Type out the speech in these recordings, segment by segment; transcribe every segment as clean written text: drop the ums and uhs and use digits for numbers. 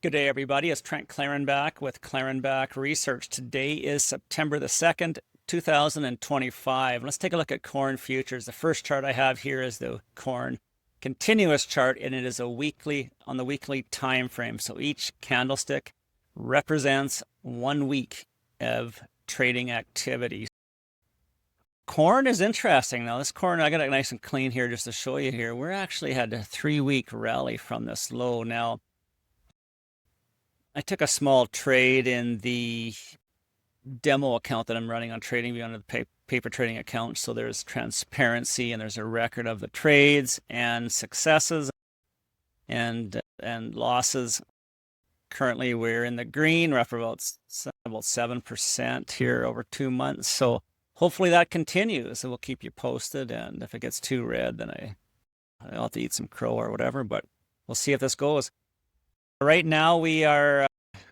Good day, everybody. It's Trent Klarenbach with Klarenbach Research. Today is September the 2nd, 2025. Let's take a look at corn futures. The first chart I have here is the corn continuous chart, and it is on the weekly time frame. So each candlestick represents 1 week of trading activity. Corn is interesting. Now, this corn, I got it nice and clean here just to show you here. We're actually had a 3-week rally from this low. Now, I took a small trade in the demo account that I'm running on TradingView under the paper trading account. So there's transparency and there's a record of the trades and successes and losses. Currently, we're in the green. We're up about 7% here over 2 months. So hopefully that continues, and we'll keep you posted. And if it gets too red, then I'll have to eat some crow or whatever. But we'll see if this goes. Right now we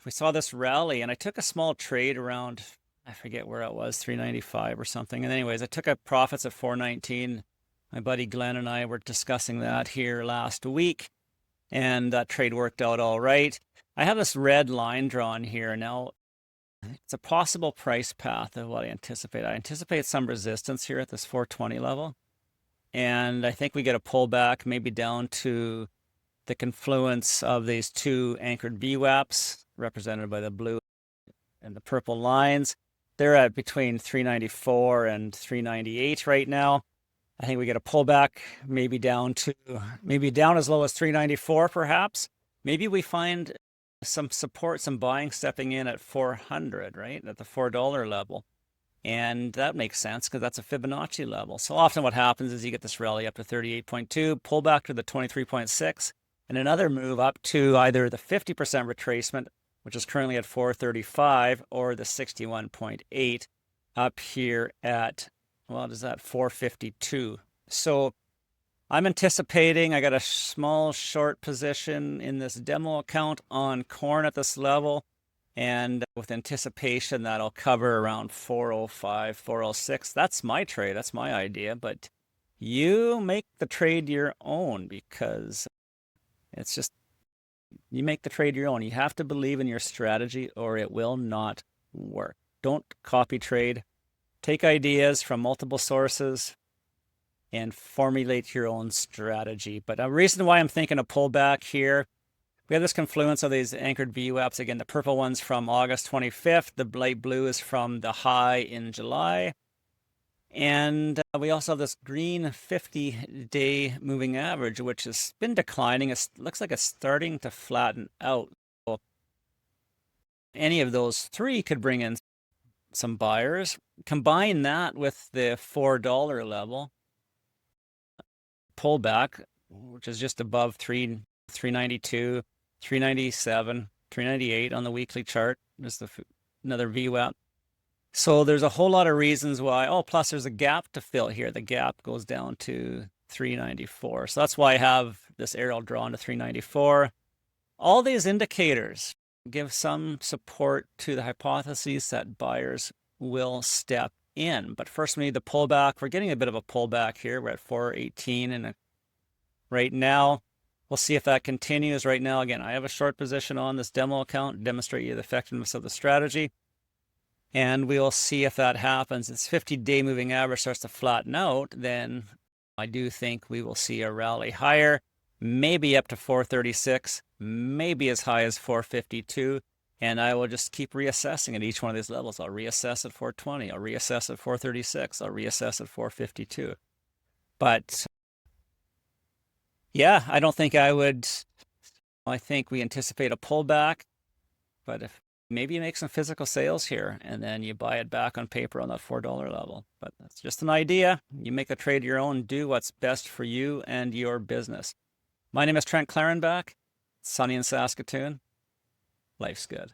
saw this rally, and I took a small trade around, I forget where it was, 395 or something. And anyways, I took a profits at 419. My buddy Glenn and I were discussing that here last week, and that trade worked out all right. I have this red line drawn here. Now, it's a possible price path of what I anticipate. I anticipate some resistance here at this 420 level, and I think we get a pullback maybe down to the confluence of these two anchored VWAPs represented by the blue and the purple lines. They're at between 394 and 398 right now. I think we get a pullback maybe down as low as 394 perhaps. Maybe we find some support, some buying stepping in at 400, right? At the $4 level. And that makes sense because that's a Fibonacci level. So often what happens is you get this rally up to 38.2, pull back to the 23.6, and another move up to either the 50% retracement, which is currently at 435, or the 61.8 up here at, what is that, 452. So I'm anticipating, I got a small short position in this demo account on corn at this level, and with anticipation that'll cover around 405, 406. That's my trade, that's my idea, but you make the trade your own, because it's just, you make the trade your own. You have to believe in your strategy or it will not work. Don't copy trade. Take ideas from multiple sources and formulate your own strategy. But a reason why I'm thinking a pullback here, we have this confluence of these anchored VWAPs. Again, the purple one's from August 25th. The light blue is from the high in July. And we also have this green 50-day moving average, which has been declining. It looks like it's starting to flatten out. So any of those three could bring in some buyers. Combine that with the $4 level pullback, which is just above 392, 397, 398 on the weekly chart. There's another VWAP. So there's a whole lot of reasons why. Oh, plus there's a gap to fill here. The gap goes down to 394. So that's why I have this arrow drawn to 394. All these indicators give some support to the hypotheses that buyers will step in. But first we need the pullback. We're getting a bit of a pullback here. We're at 418 and right now. We'll see if that continues. Right now, again, I have a short position on this demo account to demonstrate you the effectiveness of the strategy. And we'll see if that happens. This 50-day moving average starts to flatten out, then I do think we will see a rally higher, maybe up to 436, maybe as high as 452, and I will just keep reassessing at each one of these levels. I'll reassess at 420, I'll reassess at 436, I'll reassess at 452. But yeah, I don't think I think we anticipate a pullback, but if maybe you make some physical sales here and then you buy it back on paper on that $4 level. But that's just an idea. You make the trade your own. Do what's best for you and your business. My name is Trent Klarenbach. Sunny in Saskatoon. Life's good.